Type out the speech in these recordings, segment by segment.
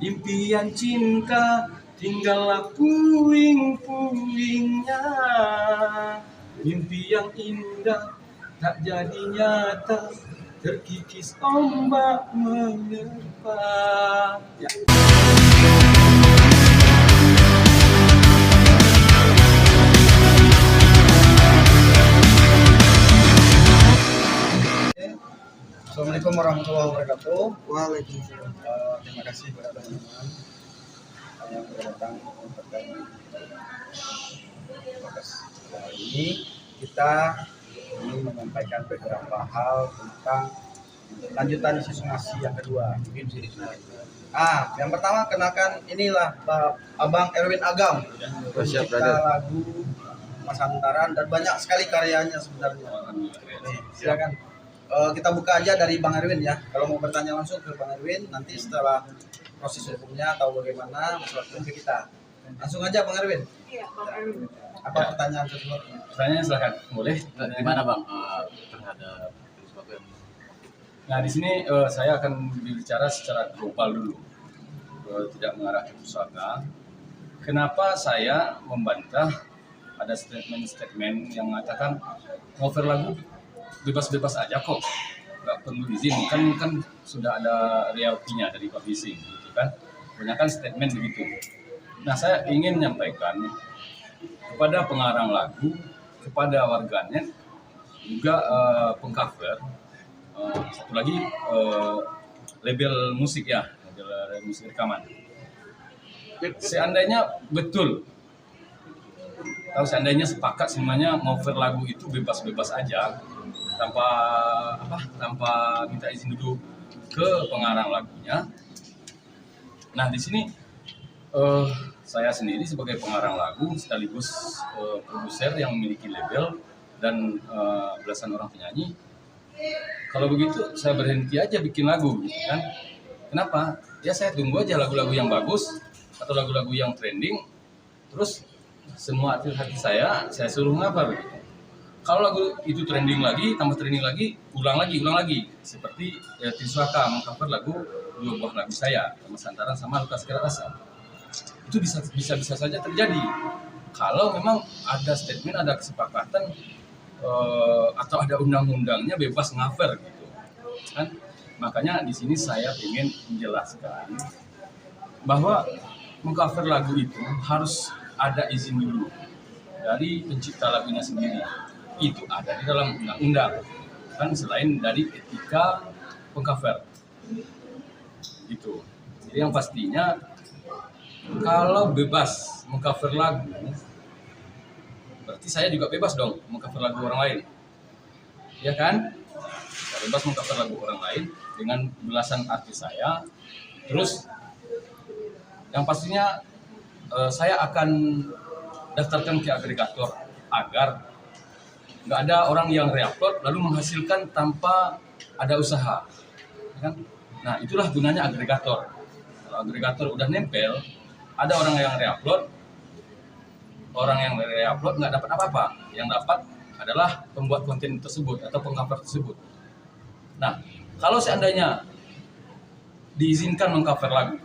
Impian cinta tinggallah puing-puingnya. Mimpi yang indah tak jadi nyata, terkikis ombak menerpa. Ya. Assalamualaikum warahmatullahi wabarakatuh. Waalaikumsalam. Terima kasih kepada teman-teman yang datang terkait podcast kali ini. Kita ingin menyampaikan beberapa hal tentang lanjutan isu somasi yang kedua. Yang pertama kenalkan inilah Abang Erwin Agam, pencipta lagu Mas Hantaran dan banyak sekali karyanya sebenarnya. Nih, silakan. Kita buka aja dari Bang Erwin ya. Kalau mau bertanya langsung ke Bang Erwin, nanti setelah proses hukumnya atau bagaimana masalah hukum ke kita. Langsung aja Bang Erwin. Iya, Bang Erwin. Apa pertanyaan tersebut? Pertanyaan silakan, boleh. Gimana Bang terhadap Volkswagen? Nah di sini saya akan berbicara secara global dulu, tidak mengarah ke pusaka. Kenapa saya membantah ada statement yang mengatakan cover lagu bebas-bebas aja kok, nggak perlu izin, kan sudah ada royaltinya dari publishing, gitu kan? Kebanyakan statement begitu. Nah saya ingin menyampaikan kepada pengarang lagu, kepada warganet, juga pengcover, satu lagi label musik ya, label musik rekaman. Seandainya betul, kalau seandainya sepakat semuanya cover lagu itu bebas-bebas aja, tanpa minta izin dulu ke pengarang lagunya. Nah di sini saya sendiri sebagai pengarang lagu sekaligus produser yang memiliki label dan belasan orang penyanyi. Kalau begitu saya berhenti aja bikin lagu, gitu kan? Kenapa? Ya saya tunggu aja lagu-lagu yang bagus atau lagu-lagu yang trending, terus semua hati saya suruh ngapa begitu. Kalau lagu itu trending lagi, tambah trending lagi, ulang lagi. Seperti Triswaka mengcover lagu dua buah lagu saya, Mas Hantaran sama Lukas Keratasa. Itu bisa saja terjadi. Kalau memang ada statement, ada kesepakatan atau ada undang-undangnya bebas cover gitu. Kan? Makanya di sini saya ingin menjelaskan bahwa mengcover lagu itu harus ada izin dulu dari pencipta lagunya sendiri. Itu ada di dalam undang-undang, kan, selain dari etika pengcover gitu. Jadi yang pastinya kalau bebas mengcover lagu, berarti saya juga bebas dong mengcover lagu orang lain, ya kan? Saya bebas mengcover lagu orang lain dengan belasan artis saya. Terus yang pastinya saya akan daftarkan ke agregator agar nggak ada orang yang reupload lalu menghasilkan tanpa ada usaha, kan? Nah itulah gunanya agregator. Kalau agregator udah nempel, ada orang yang reupload nggak dapat apa-apa. Yang dapat adalah pembuat konten tersebut atau pengcover tersebut. Nah kalau seandainya diizinkan mengcover lagu,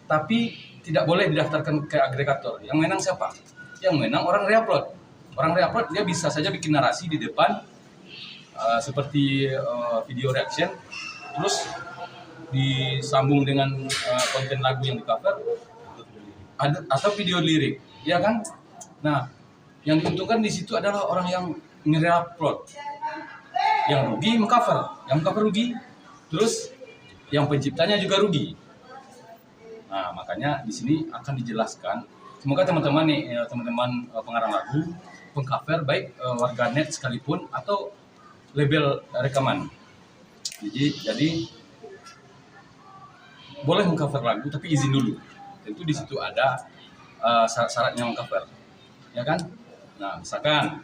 tapi tidak boleh didaftarkan ke agregator, yang menang siapa? Yang menang orang reupload. Orang reupload dia bisa saja bikin narasi di depan seperti video reaction, terus disambung dengan konten lagu yang di cover atau video lirik, ya kan? Nah, yang diuntungkan di situ adalah orang yang nge-reupload. Yang rugi mengcover rugi, terus yang penciptanya juga rugi. Nah, makanya di sini akan dijelaskan. Semoga teman-teman pengarang lagu, pengcover baik warganet sekalipun atau label rekaman. Jadi boleh mengcover lagu tapi izin dulu. Tentu di situ ada syarat-syaratnya mengcover, ya kan? Nah, misalkan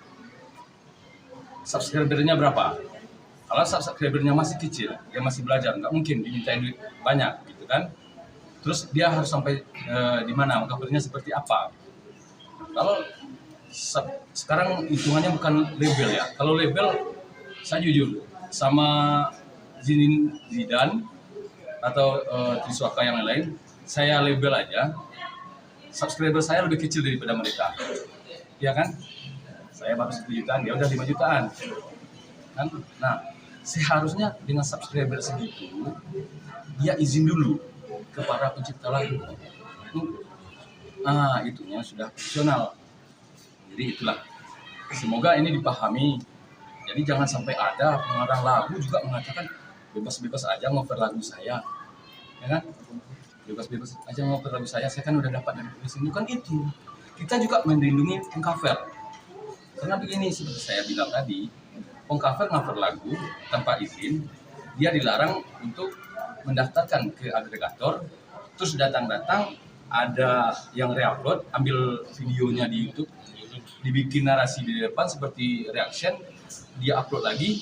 subscribernya berapa? Kalau subscribernya masih kecil, dia masih belajar, nggak mungkin dimintain duit banyak, gitu kan? Terus dia harus sampai di mana, mengcovernya seperti apa? Kalau sekarang hitungannya bukan label ya. Kalau label, saya jujur sama Zidane atau Triswaka yang lain, saya label aja, subscriber saya lebih kecil daripada mereka, ya kan? Saya baru 1 jutaan, dia udah 5 jutaan, kan? Nah, seharusnya dengan subscriber segitu, dia izin dulu ke para pencipta lagu. Nah, itunya sudah profesional. Jadi itulah. Semoga ini dipahami. Jadi jangan sampai ada pengarang lagu juga mengatakan bebas-bebas aja ngover lagu saya, ya kan? Bebas-bebas aja ngover lagu saya kan udah dapat dari tulis. Bukan itu. Kita juga melindungi pengcover. Karena begini, seperti saya bilang tadi, pengcover ngover lagu tanpa izin, dia dilarang untuk mendaftarkan ke agregator, terus datang-datang ada yang reupload, ambil videonya di YouTube, dibikin narasi di depan seperti reaction, dia upload lagi.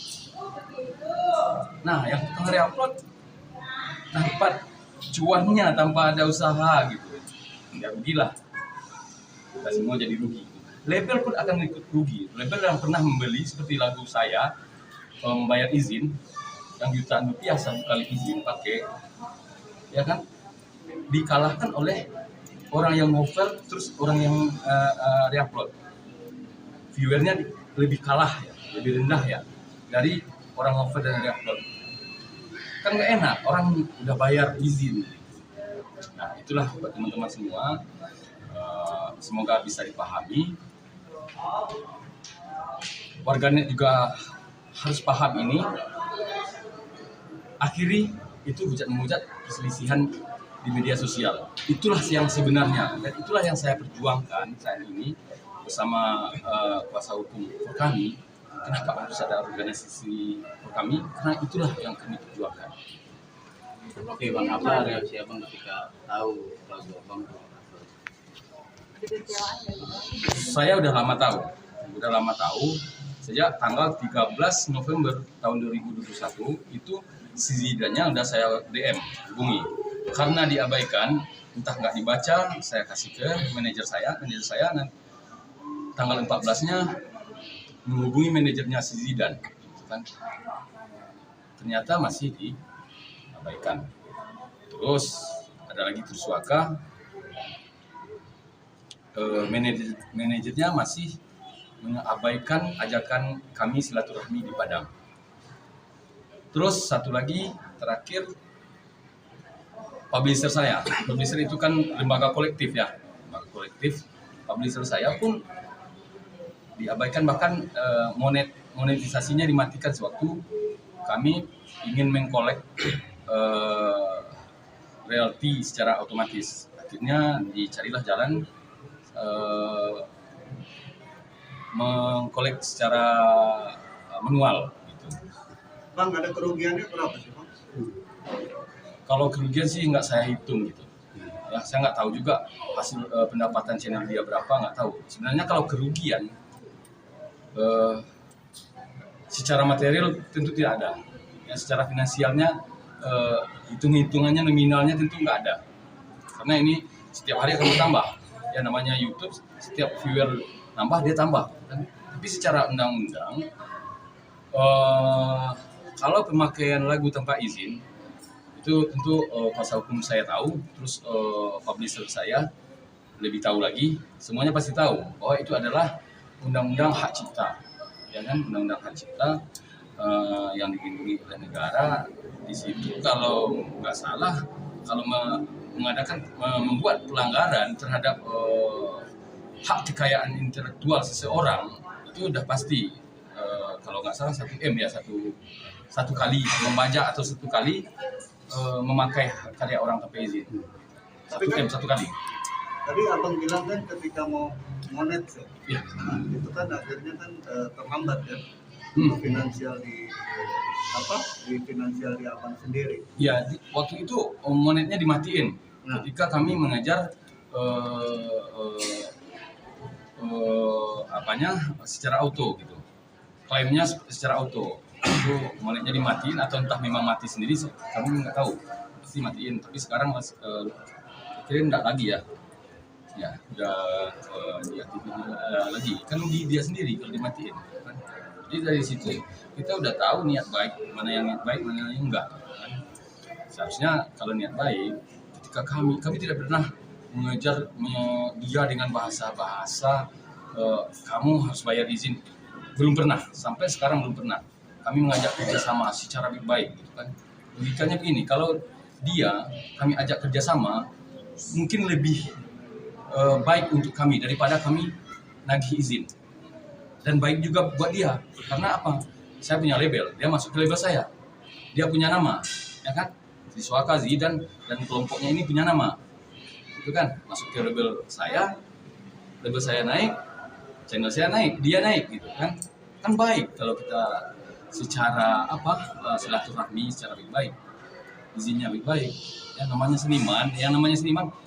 Nah, yang tukang reupload dapat cuannya tanpa ada usaha gitu. Ya rugilah. Kita semua jadi rugi. Label pun akan ikut rugi. Label yang pernah membeli seperti lagu saya, membayar izin yang jutaan rupiah 1 kali izin pakai, ya kan, dikalahkan oleh orang yang ngover terus orang yang reupload. Viewernya lebih kalah ya, lebih rendah ya dari orang ngover dan reupload. Kan nggak enak, orang udah bayar izin. Nah, itulah buat teman-teman semua, semoga bisa dipahami. Warganet juga harus paham ini. Akhiri itu hujat-menghujat perselisihan di media sosial. Itulah yang sebenarnya, dan itulah yang saya perjuangkan saat ini bersama kuasa hukum kami. Kenapa harus ada organisasi kami? Karena itulah yang kami perjuangkan. Oke bang, apa reaksi abang ketika tahu lagu abang? Saya udah lama tahu, sejak tanggal 13 November tahun 2021 itu si Zidannya udah saya DM, hubungi. Karena diabaikan, entah nggak dibaca, saya kasih ke manajer saya tanggal 14-nya menghubungi manajernya si Zidan, kan? Ternyata masih diabaikan. Terus ada lagi Triswaka, manajernya masih mengabaikan ajakan kami silaturahmi di Padang. Terus satu lagi terakhir, publisher saya. Publisher itu kan lembaga kolektif ya, lembaga kolektif. Publisher saya pun diabaikan, bahkan monetisasinya dimatikan sewaktu kami ingin mengkolek royalti secara otomatis. Akhirnya dicarilah jalan mengkolek secara manual gitu. Bang, ada kerugiannya berapa sih, Bang? Kalau kerugian sih nggak saya hitung gitu. Ya, saya nggak tahu juga hasil pendapatan channel dia berapa, nggak tahu. Sebenarnya kalau kerugian secara material tentu tidak ada. Ya, secara finansialnya hitung-hitungannya nominalnya tentu nggak ada. Karena ini setiap hari akan bertambah. Ya namanya YouTube, setiap viewer nambah dia tambah. Tapi secara undang-undang, kalau pemakaian lagu tanpa izin itu tentu kuasa hukum saya tahu, terus publisher saya lebih tahu lagi, semuanya pasti tahu bahwa itu adalah undang-undang hak cipta, ya kan, undang-undang hak cipta yang dilindungi oleh negara. Di situ kalau nggak salah, kalau membuat pelanggaran terhadap hak kekayaan intelektual seseorang itu udah pasti, kalau nggak salah 1 M ya, satu kali membajak atau 1 kali memakai karya orang tanpa izin. 1 M 1 kali. Tadi abang bilang kan ketika mau monet Ya. itu kan akhirnya kan terhambat ya, finansial di finansial di abang sendiri. Ya, waktu itu monetnya dimatiin ketika kami mengajar secara auto gitu. Klaimnya secara auto. Itu monetnya dimatiin atau entah memang mati sendiri, kami nggak tahu. Pasti matiin, tapi sekarang kira nggak lagi ya. Ya, udah diaktifin lagi. Kan rugi dia sendiri kalau dimatiin. Kan? Jadi dari situ kita udah tahu niat baik, mana yang niat baik, mana yang enggak. Kan? Seharusnya kalau niat baik, ketika kami tidak pernah mengejar dia dengan bahasa-bahasa kamu harus bayar izin. Belum pernah, sampai sekarang belum pernah. Kami mengajak kerjasama secara baik-baik, gitu kan. Logikanya begini, kalau kami ajak kerjasama, mungkin lebih baik untuk kami daripada kami nagih izin. Dan baik juga buat dia, karena apa? Saya punya label, dia masuk ke label saya. Dia punya nama, ya kan? Siswaka Zidan dan kelompoknya ini punya nama. Itu kan, masuk ke label saya naik, channel saya naik, dia naik gitu kan. Kan baik kalau kita secara silaturahmi secara baik-baik. Izinnya baik-baik. Ya namanya seniman,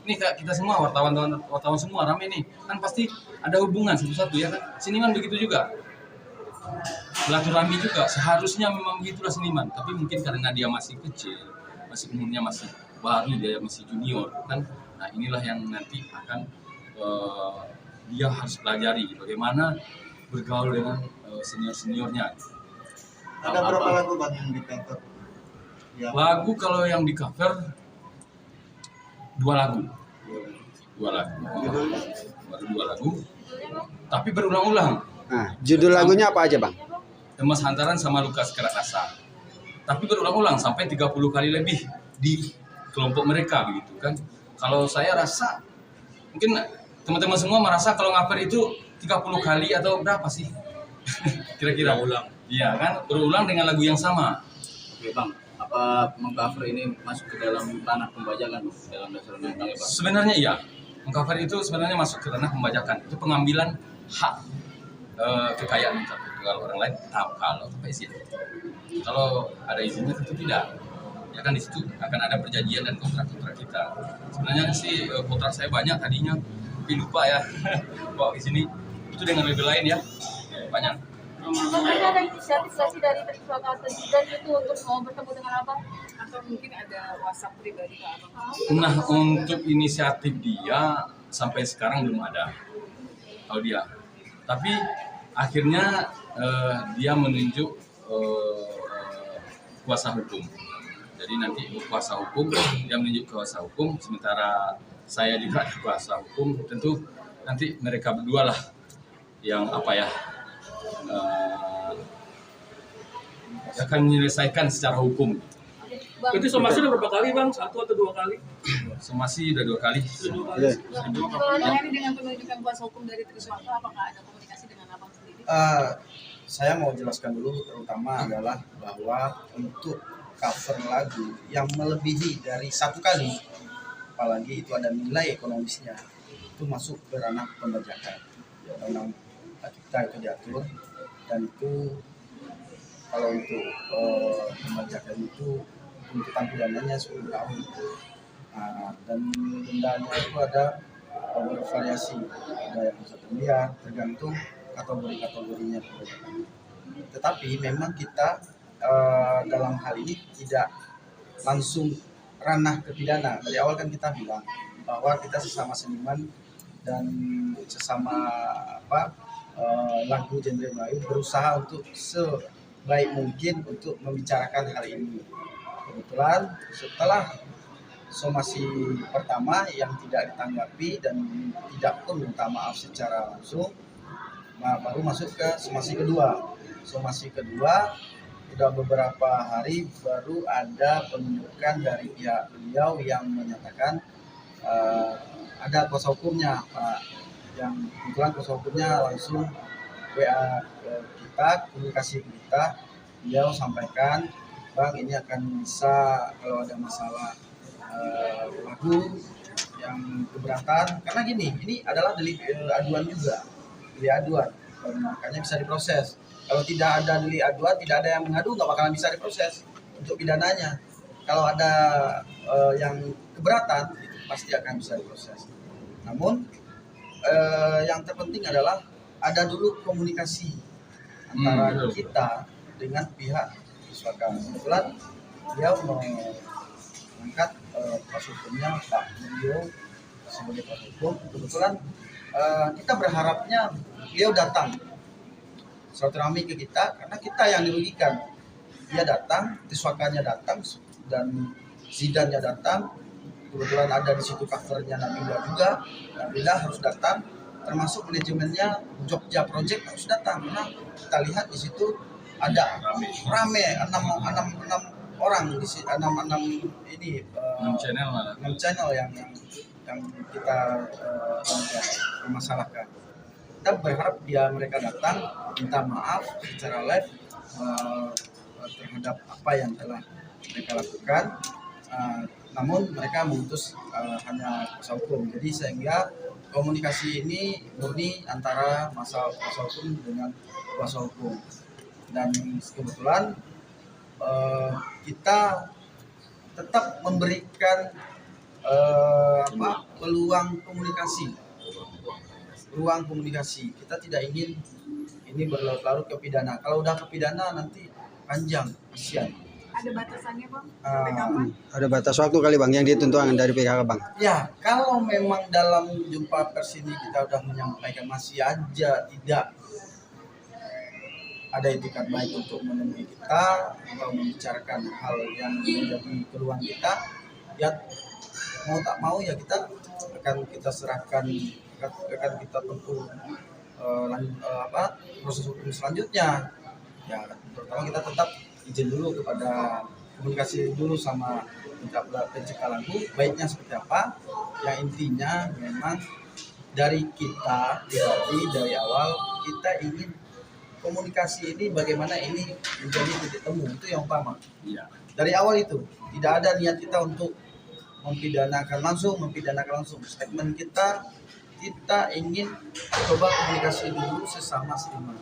ini kita semua wartawan semua rame nih. Kan pasti ada hubungan satu-satu ya kan. Seniman begitu juga. Silaturahmi juga seharusnya memang begitulah seniman, tapi mungkin karena dia masih kecil, masih umurnya masih baru, dia masih junior kan. Nah, inilah yang nanti akan dia harus pelajari bagaimana bergaul dengan senior-seniornya. Ada berapa lagu Bang yang di cover? Ya. Lagu kalau yang di cover 2 lagu. Baru 2 lagu. Tapi berulang-ulang. Nah, judul lagunya apa aja, Bang? Emas Hantaran sama Lukas Kerak Rasa. Tapi berulang-ulang sampai 30 kali lebih di kelompok mereka begitu kan. Kalau saya rasa mungkin teman-teman semua merasa kalau ngaper itu 30 kali atau berapa sih? Kira-kira ulang. Iya kan, berulang dengan lagu yang sama. Oke Bang, apa mengcover ini masuk ke dalam ranah pembajakan dalam dasar undang-undang ya Bang? Sebenarnya iya, mengcover itu sebenarnya masuk ke ranah pembajakan. Itu pengambilan hak kekayaan intelektual orang lain kalau tanpa izin. Kalau ada izinnya tentu tidak. Ya kan di situ akan ada perjanjian dan kontrak-kontrak kita. Sebenarnya sih kontrak saya banyak tadinya, tapi lupa ya. Bawa di sini itu dengan label lain ya. Banyak. Apakah ada inisiatif dari Triswaka dan itu untuk mau bertemu dengan Abang? Atau mungkin ada WhatsApp pribadi ke Abang? Nah, untuk inisiatif dia sampai sekarang belum ada. Kalau dia. Tapi akhirnya dia menunjuk kuasa hukum. Jadi nanti kuasa hukum, dia menunjuk kuasa hukum, sementara saya juga ada kuasa hukum. Tentu nanti mereka berdua lah yang akan menyelesaikan secara hukum. Bang, Itu somasi udah berapa kali Bang? 1 atau 2 kali? Somasi udah 2 kali. kalau ini dengan penunjukan kuasa hukum dari Triswaka, apakah ada komunikasi dengan Abang sendiri? Saya mau jelaskan dulu, terutama adalah bahwa untuk cover lagu yang melebihi dari 1 kali, apalagi itu ada nilai ekonomisnya, itu masuk ke ranah pembajakan. Undang kita itu diatur, dan itu kalau untuk pembajakan itu tuntutan pidananya 10 tahun. Dan dendanya itu ada bervariasi, ada yang 1 miliar tergantung kategorinya pembajakan. Tetapi memang kita dalam hal ini tidak langsung ranah ke pidana. Dari awal kan kita bilang bahwa kita sesama seniman dan sesama lagu genre Melayu berusaha untuk sebaik mungkin untuk membicarakan hal ini. Kebetulan setelah somasi pertama yang tidak ditanggapi dan tidak pun minta maaf secara langsung, baru masuk ke somasi kedua. Somasi kedua sudah beberapa hari baru ada penunjukan dari pihak beliau yang menyatakan ada kuasa hukumnya, Pak, yang kebetulan kuasa hukumnya langsung WA ke kita, komunikasi ke kita. Beliau sampaikan, Bang, ini akan bisa kalau ada masalah lagu yang keberatan, karena gini, ini adalah delik aduan juga, delik aduan, makanya bisa diproses. Kalau tidak ada delik aduan, tidak ada yang mengadu, nggak bakalan bisa diproses untuk pidananya. Kalau ada yang keberatan, itu pasti akan bisa diproses. Namun yang terpenting adalah ada dulu komunikasi antara kita dengan pihak Triswaka. Kebetulan dia mengangkat kuasa hukumnya Pak Mulyo sebagai kuasa hukum. Kebetulan kita berharapnya beliau datang silaturahmi ke kita, karena kita yang dirugikan. Dia datang, Triswakanya datang, dan Zidannya datang, kebetulan ada di situ covernya Nabila juga. Nabila harus datang, termasuk manajemennya Jogja Project harus datang karena kita lihat di situ ada rame 6 orang di sini, 6 ini 6 channel malah. 6 channel yang kita permasalahkan. Kita berharap mereka datang minta maaf secara live terhadap apa yang telah mereka lakukan. Namun mereka memutus hanya kuasa hukum. Jadi sehingga komunikasi ini murni antara kuasa hukum dengan kuasa hukum. Dan kebetulan kita tetap memberikan peluang komunikasi. Kita tidak ingin ini berlarut-larut ke pidana. Kalau udah ke pidana nanti panjang, kasihan. Ada batasannya bang? Sampai kapan? Ada batas waktu kali bang yang ditentukan dari PKK bang. Ya, kalau memang dalam jumpa pers ini kita udah menyampaikan masih aja tidak ada etikat baik untuk menemui kita atau membicarakan hal yang menjadi keluhan kita, ya mau tak mau ya kita akan kita serahkan, akan kita tempuh proses hukum selanjutnya. Ya, pertama kita tetap izin dulu kepada komunikasi dulu sama pencipta lagu baiknya seperti apa. Yang intinya memang dari kita dari awal kita ingin komunikasi ini bagaimana ini menjadi titik temu, itu yang utama. Iya. Dari awal itu tidak ada niat kita untuk mempidanakan langsung. Statement kita ingin coba komunikasi dulu sesama seiman.